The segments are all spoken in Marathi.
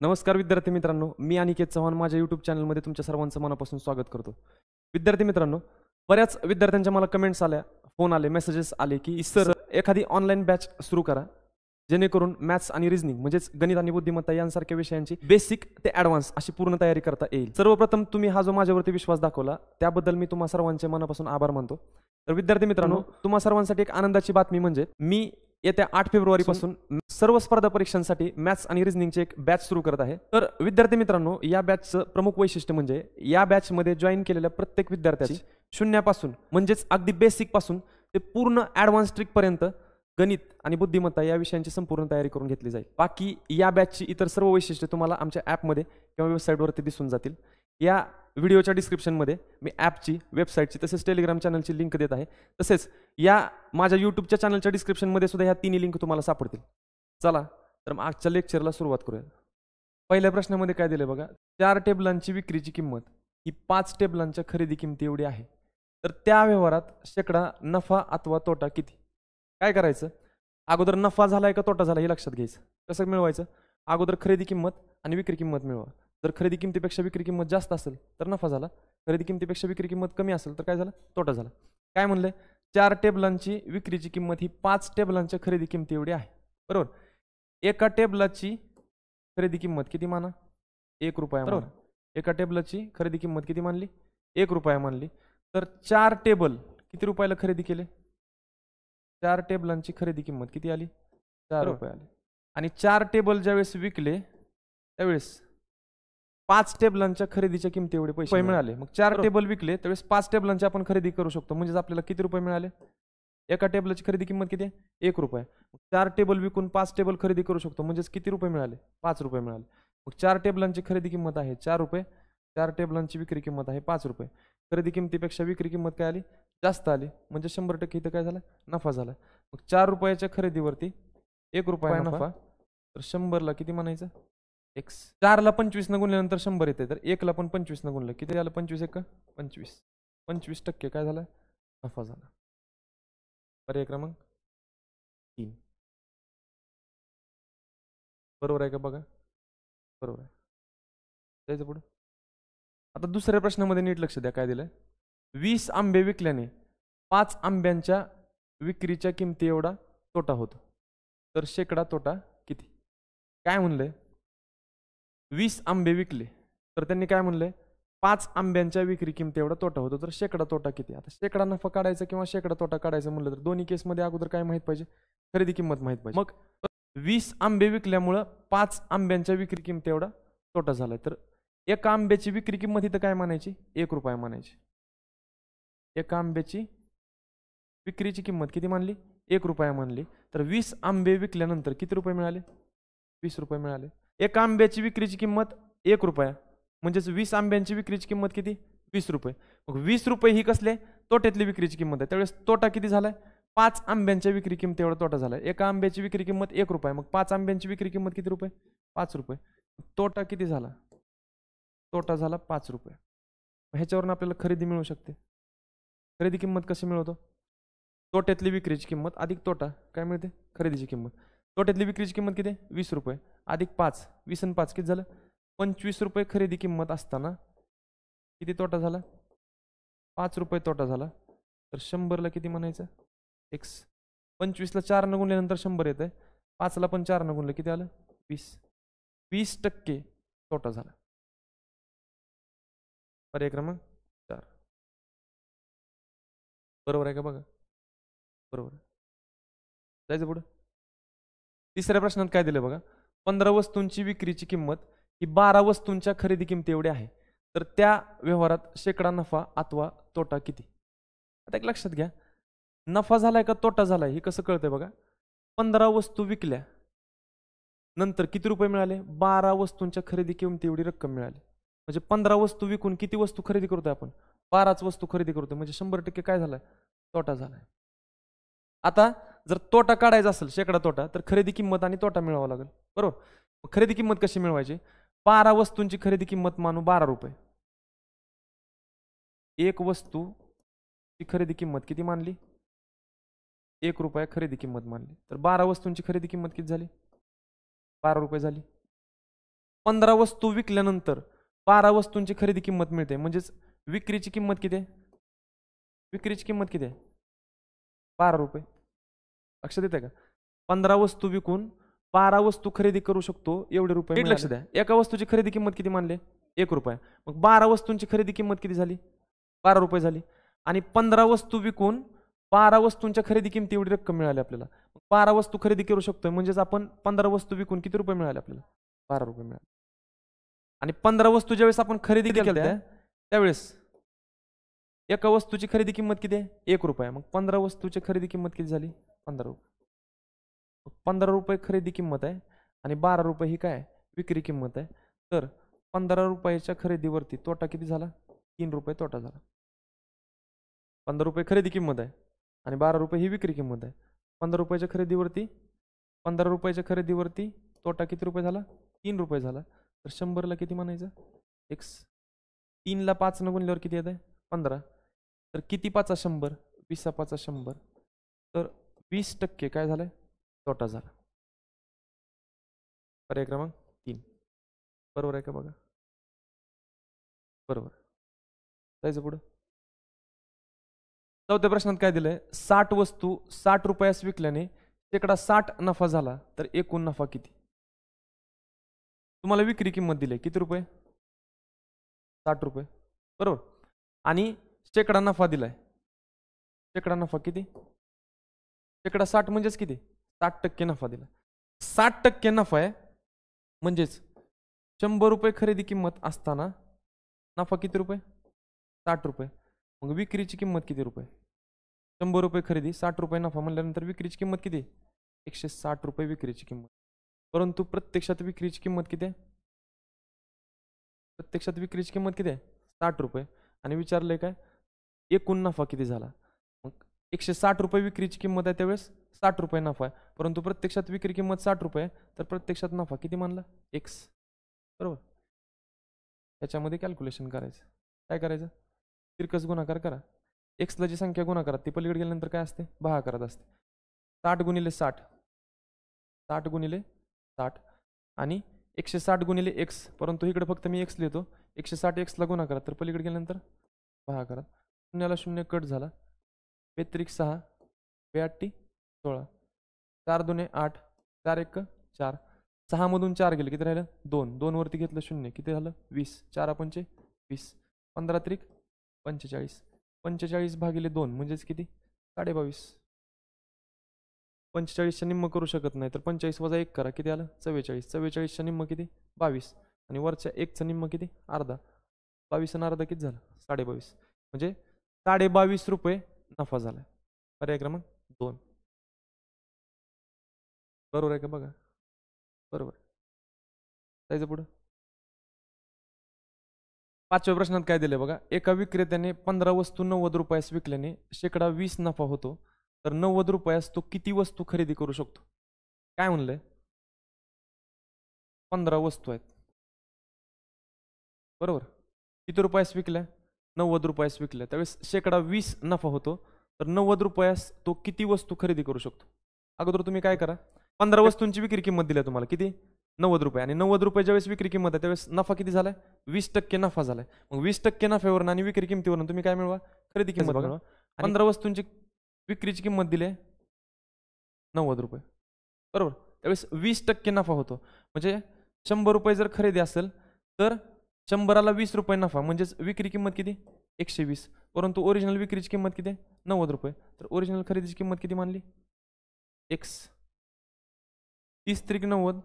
नमस्कार विद्यार्थी मित्रांनो, मी अनिकेत चव्हाण माझ्या यूट्यूब चॅनलमध्ये तुमच्या सर्वांचं मनापासून स्वागत करतो. विद्यार्थी मित्रांनो, बऱ्याच विद्यार्थ्यांच्या मला कमेंट्स आल्या, फोन आले, मेसेजेस आले की सर एखादी ऑनलाईन बॅच सुरू करा जेणेकरून मॅथ्स आणि रिझनिंग म्हणजेच गणित आणि बुद्धिमत्ता यांसारख्या विषयांची बेसिक ते ॲडव्हान्स अशी पूर्ण तयारी करता येईल. सर्वप्रथम तुम्ही हा जो माझ्यावरती विश्वास दाखवला त्याबद्दल मी तुम्हा सर्वांचे मनापासून आभार मानतो. तर विद्यार्थी मित्रांनो, तुम्हा सर्वांसाठी एक आनंदाची बातमी म्हणजे मी येत्या 8 फेब्रुवारीपासून सर्व स्पर्धा परीक्षांसाठी मॅथ्स आणि रिझनिंगचे एक बॅच सुरू करत आहे. तर विद्यार्थी मित्रांनो, या बॅचचं प्रमुख वैशिष्ट्य म्हणजे या बॅचमध्ये जॉईन केलेल्या प्रत्येक विद्यार्थ्याची शून्यापासून म्हणजेच अगदी बेसिक पासून ते पूर्ण ॲडव्हान्स ट्रिक पर्यंत गणित आणि बुद्धिमत्ता या विषयांची संपूर्ण तयारी करून घेतली जाईल. बाकी या बॅचची इतर सर्व वैशिष्ट्ये तुम्हाला आमच्या ॲपमध्ये किंवा वेबसाईटवरती दिसून जातील. या व्हिडिओच्या डिस्क्रिप्शनमध्ये मी ॲपची, वेबसाईटची तसेच टेलिग्राम चॅनलची लिंक देत आहे. तसेच या माझ्या यूट्यूबच्या चॅनलच्या डिस्क्रिप्शनमध्ये सुद्धा ह्या तिन्ही लिंक तुम्हाला सापडतील. चला तर मग आजच्या लेक्चरला सुरुवात करूया. पहिल्या प्रश्नामध्ये काय दिलं बघा, 4 टेबलांची विक्रीची किंमत ही 5 टेबलांच्या खरेदी किंमती एवढी आहे. तर त्या व्यवहारात शेकडा नफा अथवा तोटा किती? काय करायचं, अगोदर नफा झालाय का तोटा झाला हे लक्षात घ्यायचं. कसं मिळवायचं, अगोदर खरेदी किंमत आणि विक्री किंमत मिळवा. जर खरेदी किंमतीपेक्षा विक्री किंमत जास्त असेल तर नफा झाला, खरेदी किंमतीपेक्षा विक्री किंमत कमी असेल तर काय झालं, तोटा झाला. काय म्हणले, 4 टेबलांची विक्रीची किंमत ही 5 टेबलांच्या खरेदी किंमती एवढी आहे. बरोबर, एका टेबलाची खरेदी किंमत किती माना, 1 रुपया. बरोबर, एका टेबलाची खरेदी किंमत किती मानली, 1 रुपया मानली. तर 4 टेबल किती रुपयाला खरेदी केले, 4 टेबलांची खरेदी किंमत किती आली, 4 रुपये आली. आणि 4 टेबल ज्यावेळेस विकले त्यावेळेस 5 टेबलांच्या खरेदीच्या किमती एवढे पैसे मिळाले. मग 4 टेबल विकले त्यावेळेस 5 टेबलांची आपण खरेदी करू शकतो. म्हणजेच आपल्याला किती रुपये मिळाले, एका टेबलाची खरेदी किंमत किती आहे, 1 रुपया. मग 4 टेबल विकून 5 टेबल खरेदी करू शकतो. म्हणजेच किती रुपये मिळाले, 5 रुपये मिळाले. मग 4 टेबलांची खरेदी किंमत आहे 4 रुपये, 4 टेबलांची विक्री किंमत आहे 5 रुपये. खरेदी किंमतीपेक्षा विक्री किंमत काय आली, जास्त आली. म्हणजे 100% इथं काय झालं, नफा झाला. मग 4 रुपयाच्या खरेदीवरती 1 रुपया नफा. तर 100ला किती म्हणायचं, x. 4ला 25 न गुणल्यानंतर 100 येते. तर 1ला पण 25 न गुणलं किती आलं, 25 1 25. 25% काय झालं, नफा झाला. पर्याय क्रमांक 3 बरोबर आहे का बघा, बरोबर आहे. जायचं पुढे. आता दुसऱ्या प्रश्नामध्ये नीट लक्ष द्या, काय दिलंय, 20 आंबे विकल्याने 5 आंब्यांच्या विक्रीच्या किमती एवढा तोटा होतो. तर शेकडा तोटा किती? काय म्हणलंय, 20 आंबे विकले तर त्यांनी काय म्हणलंय, 5 आंब्यांच्या विक्री किमती एवढा तोटा होतो. तर शेकडा तोटा किती? आता शेकडा नफा काढायचा किंवा शेकडा तोटा काढायचं म्हणलं तर दोन्ही केसमध्ये अगोदर काय माहित पाहिजे, खरेदी किंमत माहित पाहिजे. मग 20 आंबे विकल्यामुळं 5 आंब्यांच्या विक्री किमती एवढा तोटा झालाय. तर एका आंब्याची विक्री किंमत इथं काय मानायची, 1 रुपया मानायची. एका आंब्याची विक्रीची किंमत किती मानली, 1 रुपया मानली. तर 20 आंबे विकल्यानंतर किती रुपये मिळाले, 20 रुपये मिळाले. एका आंब्याची विक्रीची किंमत 1 रुपया म्हणजेच 20 आंब्यांची विक्रीची किंमत किती, 20 रुपये. मग 20 रुपये ही कसले, तोट्यातली विक्रीची किंमत आहे. त्यावेळेस तोटा किती झालाय, 5 आंब्यांच्या विक्री किंमत एवढा तोटा झालाय. एका आंब्याची विक्री किंमत 1 रुपया, मग 5 आंब्यांची विक्री किंमत किती रुपये, 5 रुपये. तोटा किती झाला, तोटा झाला 5 रुपये. ह्याच्यावरून आपल्याला खरेदी मिळू शकते. खरेदी किंमत कशी मिळवतो, तोट्यातली विक्रीची किंमत अधिक तोटा काय मिळते, खरेदीची किंमत. तोट्यातली विक्रीची किंमत किती, 20 रुपये अधिक 5, 20 आणि 5 किती झालं, 25 रुपये खरेदी किंमत असताना किती तोटा झाला, 5 रुपये तोटा झाला. तर 100ला किती म्हणायचं, x. 25ला 4 न गुणल्यानंतर 100 येतंय, 5ला पण 4 न गुणलं किती आलं, 20. 20% तोटा झाला. पर्याय क्रमांक 4 बरोबर आहे का बघा, बरोबर आहे. जायचं पुढे. तिसऱ्या प्रश्नात काय दिलं बघा, 15 वस्तूंची विक्रीची किंमत ही 12 वस्तूंच्या खरेदी किंमती एवढी आहे. तर त्या व्यवहारात शेकडा नफा अथवा तोटा किती? आता एक लक्षात घ्या, नफा झालाय का तोटा झालाय हे कसं कळतंय बघा. 15 वस्तू विकल्या नंतर किती रुपये मिळाले, 12 वस्तूंच्या खरेदी किंमती एवढी रक्कम मिळाली. म्हणजे 15 वस्तू विकून किती वस्तू खरेदी करतोय आपण, 12च वस्तू खरेदी करतोय. म्हणजे 100% काय झालाय, तोटा झालाय. आता जर तोटा काढायचा असेल, शेकडा तोटा, तर खरेदी किंमत आणि तोटा मिळवावा लागेल. बरोबर, खरेदी किंमत कशी मिळवायची, 12 वस्तूंची खरेदी किंमत मानू 12 रुपये. एक वस्तूची खरेदी किंमत किती मानली, 1 रुपया खरेदी किंमत मानली. तर 12 वस्तूंची खरेदी किंमत किती झाली, 12 रुपये झाली. 15 वस्तू विकल्यानंतर 12 वस्तूंची खरेदी किंमत मिळते. म्हणजेच विक्रीची किंमत किती आहे? विक्रीची किंमत किती आहे? 12 रुपये. लक्षात येते का? 15 वस्तू विकून 12 वस्तू खरेदी करू शकतो एवढे रुपये. लक्ष द्या, एका वस्तूची खरेदी किंमत किती मानले? 1 रुपया. मग 12 वस्तूंची खरेदी किंमत किती झाली? 12 रुपये झाली. आणि 15 वस्तू विकून 12 वस्तूंच्या खरेदी किमती एवढी रक्कम मिळाली आपल्याला. 12 वस्तू खरेदी करू शकतोय म्हणजेच आपण 15 वस्तू विकून किती रुपये मिळाले आपल्याला? 12 रुपये मिळाले. आणि 15 वस्तू ज्यावेळेस आपण खरेदी केल्या त्यावेळेस एका वस्तूची खरेदी किंमत किती आहे? 1 रुपया. मग 15 वस्तूची खरेदी किंमत किती झाली? 15 रुपये. 15 रुपये खरेदी किंमत आहे आणि 12 रुपये ही काय विक्री किंमत आहे. तर 15 रुपयाच्या खरेदीवरती तोटा किती झाला? 3 रुपये तोटा झाला. 15 रुपये खरेदी किंमत आहे आणि 12 रुपये ही विक्री किंमत आहे. 15 रुपयाच्या खरेदीवरती तोटा किती रुपये झाला? 3 रुपये झाला. तर 100ला किती म्हणायचं? एक्स. 3ला 5 न गुणल्यावर किती येत आहे? 15. तर किती 5 100? 20 5 100. तर 20% काय झालंय? तोटा झाला. पर्याय क्रमांक 3 बरोबर आहे का बघा? बरोबर. जायचं पुढं. चौथ्या प्रश्नात काय दिलंय? 60 वस्तू 60 रुपयास विकल्याने शेकडा 60 नफा झाला तर एकूण नफा किती? तुम्हाला विक्री किंमत दिली किती रुपये? 60 रुपये. बरोबर. आणि शेकडा नफा दिलाय. शेकडा नफा किती? शेकडा 60 म्हणजेच किती? 60% नफा दिला. 60% नफा आहे म्हणजेच 100 रुपये खरेदी किंमत असताना नफा किती रुपये? 60 रुपये. मग विक्रीची किंमत किती रुपये? 100 रुपये खरेदी 60 रुपये नफा म्हणल्यानंतर विक्रीची किंमत किती? 160 रुपये विक्रीची किंमत. परंतु प्रत्यक्षात विक्रीची किंमत किती आहे? प्रत्यक्षात विक्रीची किंमत किती आहे? 60 रुपये. आणि विचारलंय काय? एकूण नफा किती झाला? मग 160 रुपये विक्रीची किंमत आहे त्यावेळेस 60 रुपये नफा आहे. परंतु प्रत्यक्षात विक्री किंमत 60 रुपये आहे तर प्रत्यक्षात नफा किती मानला? एक्स. बरोबर. याच्यामध्ये कॅल्क्युलेशन करायचं. काय करायचं? तिरकस गुणाकार करा. एक्सला जी संख्या गुणाकारात ती पलीकडे गेल्यानंतर काय असते? भागाकारात असते. 60 गुणिले 60 60 गुणिले 60 आणि 160 गुणिले एक्स. परंतु इकडे फक्त मी एक्स लिहितो. 160 एक्सला गुणाकारात तर पलीकडे गेल्यानंतर भागाकारात. शून्याला शून्य कट झाला. बेत्रिक 6 बेआट्टी 16 4 दुने 8 4 1 4 6 मधून 4 गेले किती राहिलं? 2 2 वरती घेतलं शून्य किती झालं? 20 4 पंचे 20 15 त्रिक 45 45 भागिले 2 म्हणजेच किती? 22.5. 45च्या निम्म करू शकत नाही तर 45 वजा 1 करा किती आलं? 44. 44च्या निम्म किती? 22. आणि वरच्या 1चं निम्म किती? अर्धा. 22 आणि अर्धा किती झालं? 22.5. म्हणजे 22.5 रुपये नफा झाला. पर्याय क्रमांक 2 बरोबर आहे का बघा? बरोबर. जायचं पुढं. 5व्या प्रश्नात काय दिले बघा? एका विक्रेत्याने 15 वस्तू 90 रुपयास विकल्याने शेकडा 20 नफा होतो तर 90 रुपयास तो किती वस्तू खरेदी करू शकतो? काय म्हणलंय? 15 वस्तू आहेत. बरोबर. किती रुपयास विकल्या? 90 रुपयास विकल्या. त्यावेळेस शेकडा 20 नफा होतो तर 90 रुपयास तो किती वस्तू खरेदी करू शकतो? अगोदर तुम्ही काय करा? 15 वस्तूंची विक्री किंमत दिली तुम्हाला किती? 90 रुपये. आणि 90 रुपये ज्यावेळेस विक्री किंमत आहे त्यावेळेस नफा किती झालाय? 20% नफा झालाय. मग 20% नफ्यावरून आणि विक्री किंमतीवरून तुम्ही काय मिळवा? खरेदी किंमत मिळवा. 15 वस्तूंची विक्रीची किंमत दिली 90 रुपये. बरोबर. त्यावेळेस 20% नफा होतो. म्हणजे 100 रुपये जर खरेदी असेल तर 100ला 20 रुपये नफा म्हणजेच विक्री किंमत किती? 120. परंतु ओरिजिनल विक्रीची किंमत किती आहे? 90 रुपये. तर ओरिजिनल खरेदीची किंमत किती मानली? एक्स. 30 त्रिक 90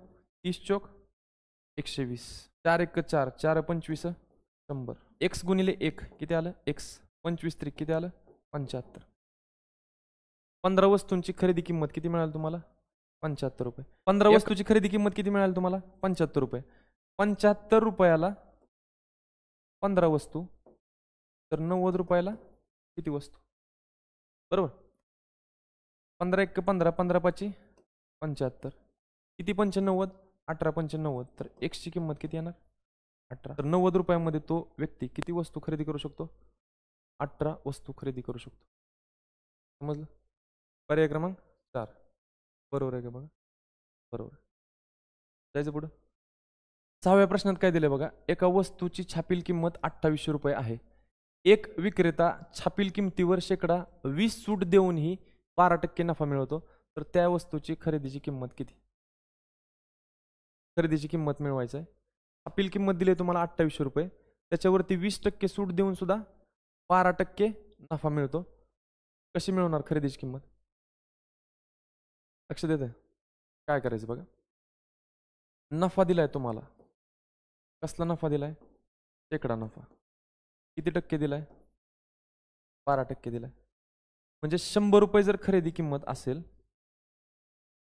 30 चौक 120 4 1 4 4 25 100. एक्स गुणिले 1 किती आलं? एक्स. 25 त्रिक किती आलं? 75. 15 वस्तूंची खरेदी किंमत किती मिळाली तुम्हाला? 75 रुपये. 15 वस्तूची खरेदी किंमत किती मिळाली तुम्हाला? 75 रुपये. 75 रुपयाला 15 वस्तू तर 90 रुपयाला किती वस्तू? बरोबर. 15 1 15 15 5 75. किती 95? 18 95. तर एक्सची किंमत किती येणार? 18. तर 90 रुपयामध्ये तो व्यक्ती किती वस्तू खरेदी करू शकतो? 18 वस्तू खरेदी करू शकतो. समजलं? पर्याय क्रमांक 4 बरोबर आहे का बघा? बरोबर. जायचं पुढं. 6व्या प्रश्नात काय दिले बघा, एका वस्तूची छापील किंमत 2800 रुपये आहे. एक विक्रेता छापील किमतीवर -20% सूट देऊनही 12% नफा मिळवतो, तर त्या वस्तूची खरेदीची किंमत किती? खरेदीची किंमत मिळवायचं आहे. छापील किंमत दिली तुम्हाला 2800 रुपये, त्याच्यावरती 20% सूट देऊन सुद्धा 12% नफा मिळतो. कशी मिळवणार खरेदीची किंमत? लक्ष देते काय करायचं बघा. नफा दिलाय तुम्हाला, कसला नफा दिलाय? शेकडा नफा. किती टक्के दिलाय? 12% दिलाय. म्हणजे 100 रुपये जर खरेदी किंमत असेल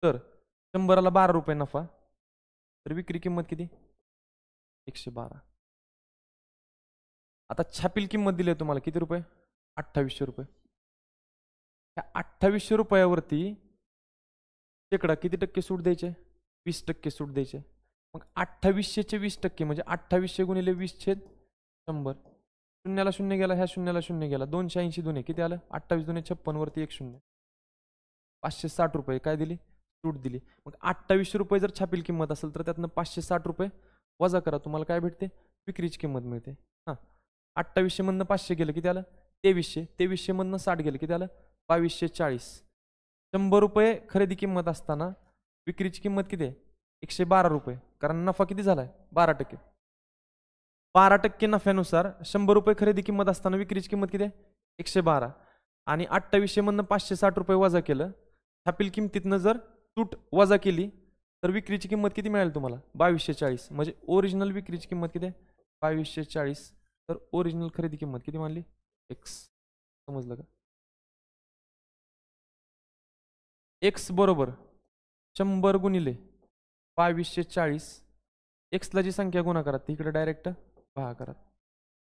तर 100ला 12 रुपये नफा, तर विक्री किंमत किती? 112. आता छापील किंमत दिली आहे तुम्हाला किती रुपये? 2800 रुपये. त्या 2800 रुपयावरती शेकडा किती टक्के सूट द्यायचे? 20% सूट द्यायचे. मग 2800चे 20% म्हणजे 2800 गुणिले 20/100. शून्याला शून्य गेला, ह्या शून्याला शून्य गेला, 280 दुने किती आलं? 28 दुने 56 वरती 1 शून्य. 560 रुपये काय दिली? सूट दिली. मग 2800 रुपये जर छापील किंमत असेल तर त्यातनं 560 रुपये वजा करा, तुम्हाला काय भेटते? विक्रीची किंमत मिळते. हां, 2800 मधनं 500 गेलं किती आलं? 2300. 2300 मधनं 60 गेलं किती आलं? 2240. 100 रुपये खरेदी किंमत असताना विक्रीची किंमत किती आहे? 112 रुपये. कारण नफा किती झालाय? 12%. 12% नफ्यानुसार 100 रुपये खरेदी किंमत असताना विक्रीची किंमत किती आहे? 112. आणि 2800 मधनं 560 रुपये वजा केलं, छापील किमतीतनं जर सूट वजा केली तर विक्रीची किंमत किती मिळेल तुम्हाला? 2240. म्हणजे ओरिजिनल विक्रीची किंमत किती आहे? 2240. तर ओरिजिनल खरेदी किंमत किती मानली? एक्स. समजलं का? एक्स बरोबर 100 गुणिले 2240. एक्सला जी संख्या गुणाकारात ती इकडे डायरेक्ट भागाकारात.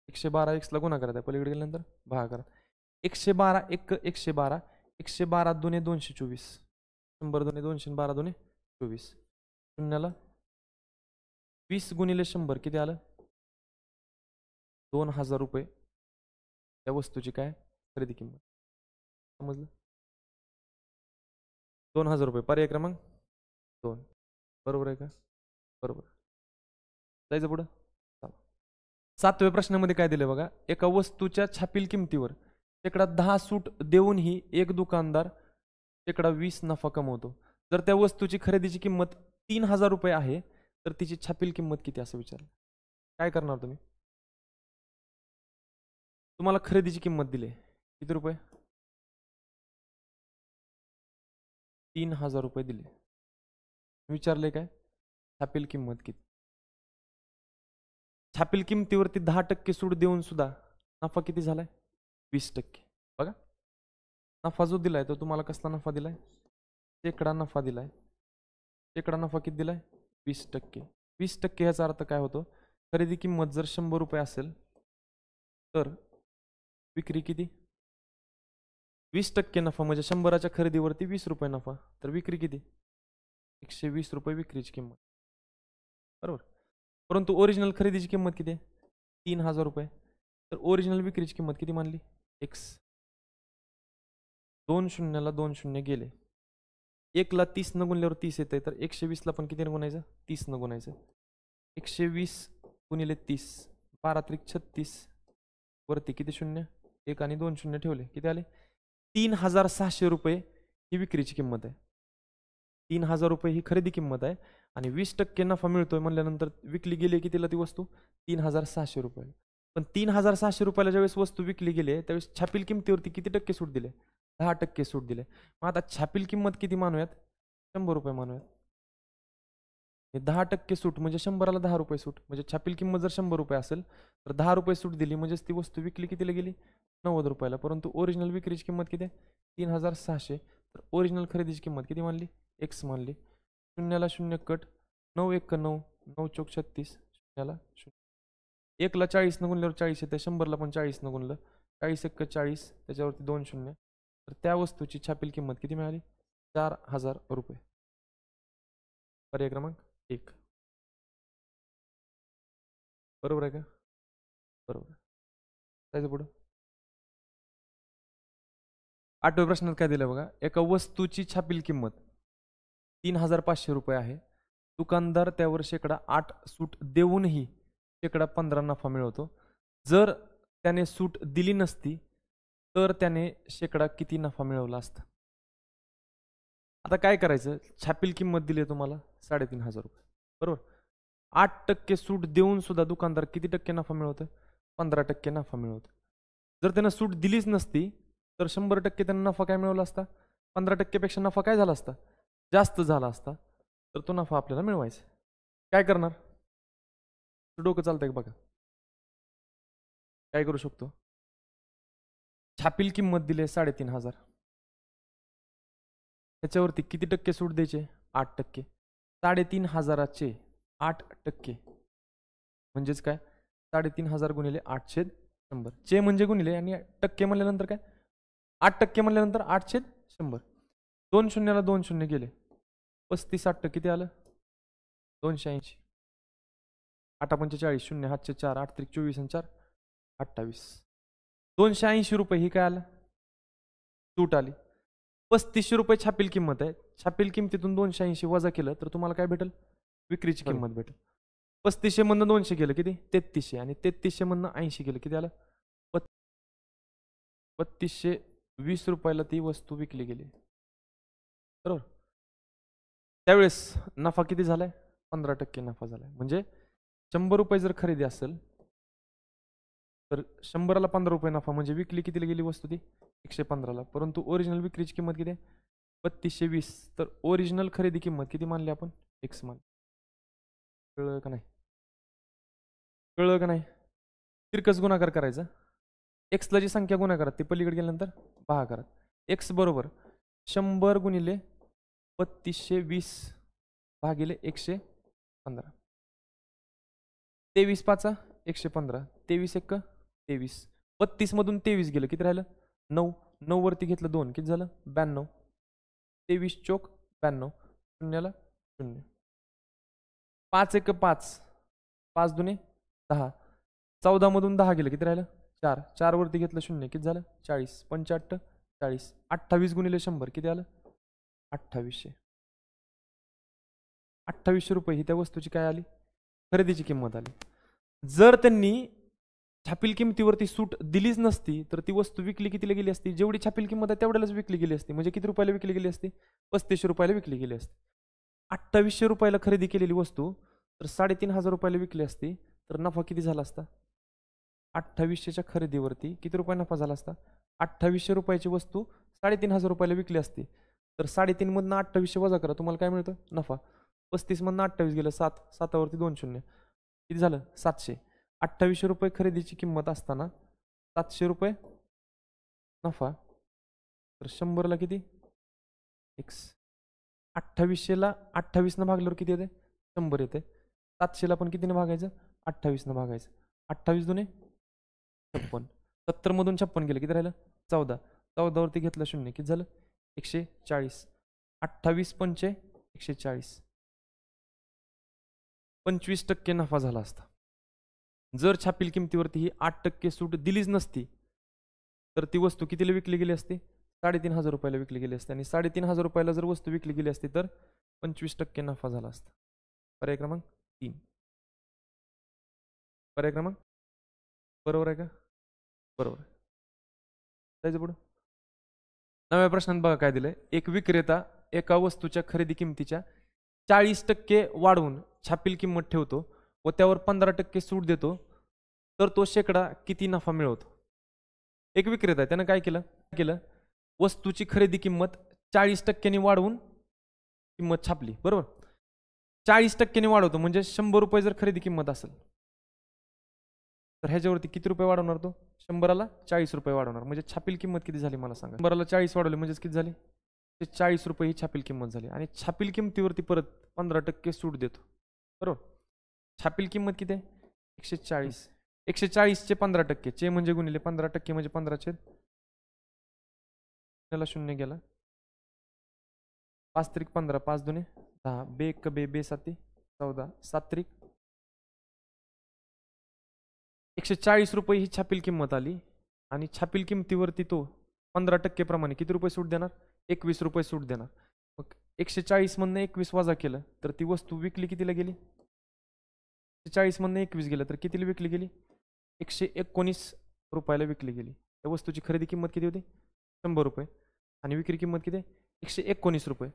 112 एक्सला गुणाकारात आहे, पलीकडे गेल्यानंतर भागाकारात. 112 1 112. 112 दुने 224. 100 दुने 200, 12 दुने 24. शून्याला 20 गुणिले 100 किती आलं? 2000 रुपये त्या वस्तूची काय खरेदी किंमत. समजलं? 2000 रुपये. पर्याय क्रमांक 2 बरोबर आहे का? बरोबर. जायचं पुढं. 7व्या प्रश्नामध्ये काय दिले बघा, एका वस्तूच्या छापील किमतीवर -10 सूट देऊनही एक दुकानदार -20 नफा कमवतो. जर त्या वस्तूची खरेदीची किंमत 3000 रुपये आहे तर तिची छापील किंमत किती असं विचारलं. काय करणार तुम्ही? तुम्हाला खरेदीची किंमत दिली किती रुपये? 3000 रुपये दिले. विचारले काय? छापील किंमत किती? छापील किमतीवरती 10% सूट देऊन सुद्धा नफा किती झालाय? 20%. बघा, नफा जो दिलाय तो तुम्हाला कसला नफा दिलाय? शेकडा नफा दिलाय. शेकडा नफा किती दिलाय? 20%. 20% ह्याचा अर्थ काय होतो? खरेदी किंमत जर 100 रुपये असेल तर विक्री किती? 20% नफा म्हणजे 100च्या खरेदीवरती 20 रुपये नफा, तर विक्री किती? 120 रुपये विक्रीची किंमत. बरोबर. परंतु ओरिजिनल खरेदीची किंमत किती आहे? 3000 रुपये. तर ओरिजिनल विक्रीची किंमत किती मानली? एक्स. 2 शून्याला 2 शून्य गेले. 1ला 30 न गुणल्यावर 30 येते, तर 120ला पण किती न गुणायचं? 30 न गुणायचं. 120 गुणिले 30, 12 त्रिक 36. वरती किती शून्य? 1 आणि 2 शून्य ठेवले, किती आले? 3600 रुपये ही विक्रीची किंमत आहे. 3000 रुपये ही खरेदी किंमत आहे आणि 20% नफा मिळतोय म्हणल्यानंतर विकली गेली कितीला ती वस्तू? 3600 रुपये. पण 3600 रुपयाला ज्यावेळेस वस्तू विकली गेली त्यावेळेस छापील किमतीवरती किती टक्के सूट दिले? 10% सूट दिले. मग आता छापील किंमत किती मानूयात? 100 रुपये मानूयात. 10% सूट म्हणजे 100ला 10 रुपये सूट, म्हणजे छापील किंमत जर 100 रुपये असेल तर 10 रुपये सूट दिली म्हणजेच ती वस्तू विकली कितीला गेली? 90 रुपयाला. परंतु ओरिजिनल विक्रीची किंमत किती आहे? 3600. तर ओरिजिनल खरेदीची किंमत किती मानली? एक्स मानली. शून्याला शून्य कट, 9 1 9, 9 चौक 36, शून्याला शून्य. 1ला 40 न गुणल्यावर 40 येते, 100ला पण 40 न गुणलं, 40 1 40, त्याच्यावरती 2 शून्य. तर त्या वस्तूची छापील किंमत किती मिळाली? 4000 रुपये. पर्याय क्रमांक 1 बरोबर आहे का? बरोबर. जायचं पुढं. 8व्या प्रश्नात काय दिलं बघा, एका वस्तूची छापील किंमत 3500 रुपये आहे. दुकानदार त्यावर शेकडा 8 सूट देऊनही शेकडा 15 नफा मिळवतो. जर त्याने सूट दिली नसती तर त्याने शेकडा किती नफा मिळवला असता? आता काय करायचं, छापील किंमत दिली आहे तुम्हाला 3,500 रुपये, बरोबर. 8% सूट देऊन सुद्धा दुकानदार किती टक्के नफा मिळवतोय? 15% नफा मिळवतोय. जर त्यानं सूट दिलीच नसती तर 100% त्यानं नफा काय मिळवला असता? 15% पेक्षा नफा काय झाला असता? जास्त झाला असता. तर तो नफा आपल्याला मिळवायचा. काय करणार? डोकं चालतंय का बघा. काय करू शकतो? छापील किंमत दिली 3,500, त्याच्यावरती किती टक्के सूट द्यायचे? 8%. 3,500चे 8% म्हणजेच काय? 3,500 गुणिले 8/100. चे म्हणजे गुणिले आणि टक्के म्हणल्यानंतर काय? 8% म्हणल्यानंतर 8/100. 2 शून्याला 2 शून्य गेले. 35 8 किती आलं? 280. 8 पंचे 40, 0 हातचे 4, 8 त्रिक 24 आणि 4 28. 280 रुपये ही काय आलं? सूट आली. 3500 रुपये छापील किंमत आहे. छापील किंमतीतून 280 वजा केलं तर तुम्हाला काय भेटेल? विक्रीची किंमत भेटेल. 3500 मधनं 200 गेलं किती? 3300. आणि 3300 मधनं 80 गेलं किती आलं? 3220 रुपयाला ती वस्तू विकली गेली, बरोबर. त्यावेळेस नफा किती झालाय? 15% नफा झालाय. म्हणजे 100 रुपये जर खरेदी असेल तर 100ला 15 रुपये नफा, म्हणजे विकली कितीला गेली वस्तू? ती 115ला. परंतु ओरिजिनल विक्रीची किंमत किती आहे? 3220. तर ओरिजिनल खरेदी किंमत किती मानली आपण? एक्स मान. कळलं का नाही? कळलं का नाही? तिरकस गुणाकार करायचा. एक्सला जी संख्या गुणाकारात ती पलीकडे गेल्यानंतर भागाकारात. एक्स बरोबर 100 गुणिले 3220 भागिले 115. 23 5 115. 23 1 23. 32 मधून 23 गेलं किती राहिलं? 9. 9 वरती घेतलं 2 किती झालं? 92. 23 चोक 92. शून्याला 0. 5 1 5. 5 दुने 10. 14 मधून 10 गेलं किती राहिलं? 4. 4 वरती घेतलं 0 किती झालं? 40. 5 8 40. 28 गुणिले 100 किती आलं? 2800. 2800 रुपये ही त्या वस्तूची काय आली? खरेदीची किंमत आली. जर त्यांनी छापील किमतीवरती सूट दिलीच नसती तर ती वस्तू विकली कितीला गेली असती? जेवढी छापील किंमत आहे तेवढ्यालाच विकली गेली असती. म्हणजे किती रुपयाला विकली गेली असती? 3500 रुपयाला विकली गेली असती. 2800 रुपयाला खरेदी केलेली वस्तू तर 3,500 रुपयाला विकली असती तर नफा किती झाला असता? 2800च्या खरेदीवरती किती रुपये नफा झाला असता? 2800 रुपयाची वस्तू 3,500 रुपयाला विकली असती तर 3.5 मधनं 2800 वजा करा, तुम्हाला काय मिळतं? नफा. 35 मधनं 28 गेलं 7. 7 वरती 2 शून्य किती झालं? 700. 2800 रुपये खरेदीची किंमत असताना 700 रुपये नफा. तर 100ला किती? एक्स. 2800ला 28 न भागल्यावर किती येते? 100 येते. 700ला पण कितीने भागायचं? 28 न भागायचं. 28 दुने 56. 70 मधून 56 गेलं किती राहिलं? 14. 14 वरती घेतलं 0 किती झालं? 140. 28 पंचे 140. 25% नफा झाला असता. जर छापील किमतीवरती ही 8% सूट दिलीच नसती तर ती वस्तू कितीला विकली गेली असती? 3,500 रुपयाला विकली गेली असते. आणि 3,500 रुपयाला जर वस्तू विकली गेली असती तर 25% नफा झाला असता. पर्याय क्रमांक 3. पर्याय क्रमांक बरोबर आहे का? बरोबर. जायचं पुढं. 9व्या प्रश्नात बघा काय दिलंय. एक विक्रेता एका वस्तूच्या खरेदी किमतीच्या 40% वाढवून छापील किंमत ठेवतो व त्यावर 15% सूट देतो तर तो शेकडा किती नफा मिळवतो? एक विक्रेता आहे, त्यानं काय केलं? वस्तूची खरेदी किंमत 40% वाढवून किंमत छापली, बरोबर. 40% वाढवतो म्हणजे 100 रुपये जर खरेदी किंमत असेल तर ह्याच्यावरती किती रुपये वाढवणार तो? 100ला 40 रुपये वाढवणार. म्हणजे छापील किंमत किती झाली मला सांगा? 100ला 40 वाढवली म्हणजे किती झाली? ते 40 रुपये ही छापील किंमत झाली. आणि छापील किमतीवरती परत 15% सूट देतो, बरोबर. छापील किंमत किती आहे? 140. 140चे 15%. चे म्हणजे गुणिले 15% म्हणजे 15 त्याला 0 गेला. 5 त्रिक 15. 5 दुने 10. बे 1 बे बे 7 14. 7 त्रिक 140 रुपये ही छापील किंमत आली. आणि छापील किमतीवरती तो 15% प्रमाणे किती रुपये सूट देणार? 21 रुपये सूट देणार. मग 140 मधनं 21 वजा केलं तर ती वस्तू विकली कितीला गेली? 40 मधनं 21 गेलं तर कितीला विकली गेली? 119 रुपयाला विकली गेली. त्या वस्तूची खरेदी किंमत किती होती? 100 रुपये आणि विक्री किंमत किती? 119 रुपये.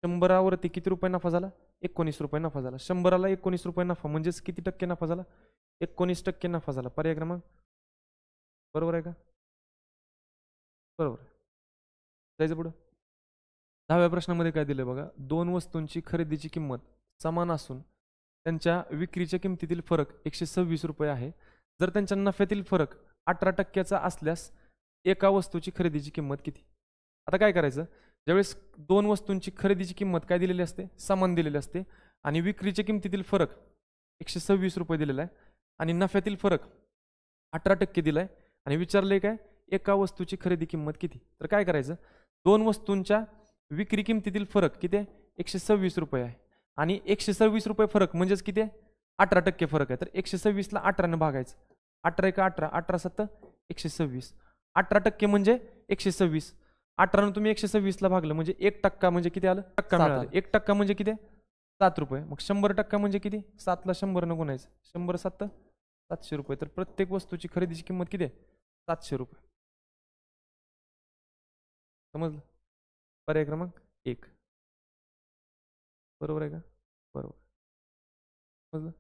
100वरती किती रुपये नफा झाला? 19 रुपये नफा झाला. 100ला 19 रुपये नफा म्हणजेच किती टक्के नफा झाला? 19% नफा झाला. पर्याय क्रमांक बरोबर आहे का? बरोबर. जायचं पुढं. 10व्या प्रश्नामध्ये काय दिलं बघा, दोन वस्तूंची खरेदीची किंमत समान असून त्यांच्या विक्रीच्या किमतीतील फरक 126 रुपये आहे. जर त्यांच्या नफ्यातील फरक 18% असल्यास एका वस्तूची खरेदीची किंमत किती? आता काय करायचं, ज्यावेळेस दोन वस्तूंची खरेदीची किंमत काय दिलेली असते? समान दिलेली असते आणि विक्रीच्या किमतीतील फरक 126 रुपये दिलेला आहे आणि नफ्यातील फरक 18% दिलाय आणि विचारलंय काय? एका वस्तूची खरेदी किंमत किती? तर काय करायचं, दोन वस्तूंच्या विक्री किमतीतील फरक किती आहे? 126 रुपये आहे आणि 126 रुपये फरक म्हणजेच किती आहे? 18% फरक आहे. तर 126ला 18 भागायचं. 18 का 18, 18 7 126. 18% म्हणजे 126. 18 तुम्ही 126ला भागलं म्हणजे 1% म्हणजे किती आलं? टक्का मिळाला. 1% म्हणजे किती? 7 रुपये. मग 100% म्हणजे किती? 7ला 100 न गुणायचं. 100 7 700 रुपये. तर प्रत्येक वस्तूची खरेदीची किंमत किती आहे? 700 रुपये. समजलं? पर्याय क्रमांक 1 बरोबर आहे का? बरोबर. समजलं?